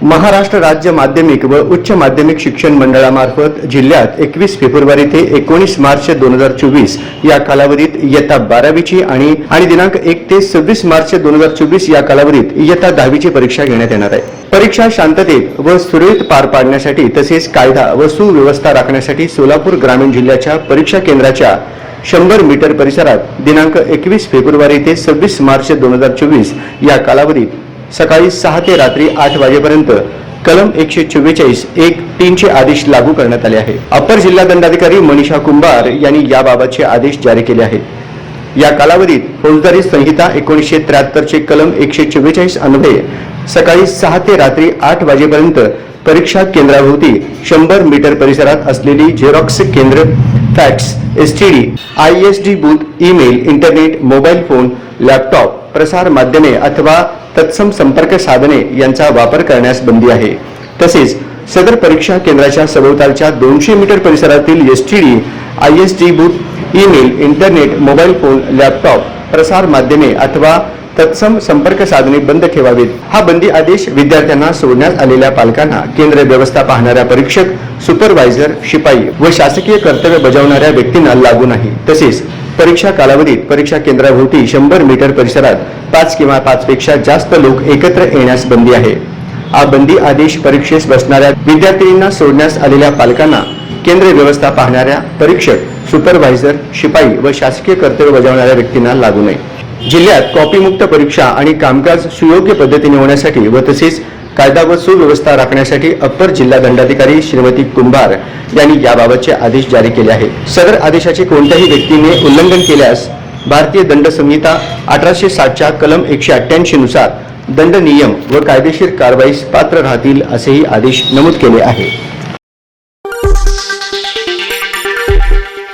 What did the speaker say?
महाराष्ट्र राज्य माध्यमिक व उच्च माध्यमिक शिक्षण मंडळामार्फत जिल्ह्यात 21 फेब्रुवारी ते 19 मार्च 2024 या कालावधीत इयत्ता 12वीची आणि दिनांक 1 ते 26 मार्च 2024 या कालावधीत इयत्ता 10वीची परीक्षा घेण्यात येणार आहे। परीक्षा शांततेत व सुरळीत पार पाडण्यासाठी तसेच कायदा व सुव्यवस्था राखण्यासाठी सोलापूर ग्रामीण जिल्ह्याच्या परीक्षा केंद्राच्या 100 मीटर परिसरात दिनांक 21 फेब्रुवारी ते 26 मार्च 2024 या कालावधीत सकाळी 6 ते रात्री 8 वाजेपर्यंत कलम 144(1)(3) चे आदेश लागू करण्यात आले आहे। अपर जिल्हा दंडाधिकारी मनीषा कुंभार यांनी याबाबतचे आदेश जारी केले आहेत। या कालावधीत फौजदारी संहिता 1973 चे कलम 144 अन्वये सकाळी 6 ते रात्री 8 वाजेपर्यंत परीक्षा केंद्राभोवती 100 मीटर परिसरात असलेली झेरॉक्स केंद्र, fax, STD, ISD booth, email, internet, mobile phone, laptop, प्रसार माध्यमे अथवा तत्सम संपर्क साधने यांचा वापर करण्यास बंदी आहे। तसेच सदर परीक्षा केंद्राच्या सभोवतालच्या 200 मीटर परिसरातील STD, ISD booth, email, internet, mobile phone, laptop, प्रसार माध्यमे अथवा तत्सम संपर्क साधने बंद ठेवावेत। हा बंदी आदेश विद्यार्थ्यांना सोडण्यात आलेल्या पालकांना, केंद्र व्यवस्था पाहणाऱ्या परीक्षक, सुपरवायझर, शिपाई व शासकीय कर्तव्य बजावणाऱ्या व्यक्तींना लागू नाही। तसेच परीक्षा कालावधीत परीक्षा केंद्राभोवती 100 मीटर परिसरात 5 किंवा 5 पेक्षा जास्त लोक एकत्र येण्यास बंदी आहे। हा बंदी आदेश परीक्षेस बसणाऱ्या विद्यार्थ्यांना सोडण्यास आलेल्या पालकांना, केंद्र व्यवस्था पाहणाऱ्या परीक्षक, सुपरवायझर, शिपाई व शासकीय कर्तव्य बजावणाऱ्या व्यक्तींना लागू नये। जिल्ह्यात कॉपीमुक्त परीक्षा आणि कामकाज सुयोग्य पद्धतीने होण्यासाठी व तसेच कायदा व सुव्यवस्था राखण्यासाठी अप्पर जिल्हा दंडाधिकारी श्रीमती कुंभार यांनी याबाबतचे आदेश जारी केले आहेत। सदर आदेशाचे कोणत्याही व्यक्तीने उल्लंघन केल्यास भारतीय दंड संहिता 1860 च्या कलम 188 नुसार दंड नियम व कायदेशीर कारवाईस पात्र राहतील असेही आदेश नमूद केले आहे।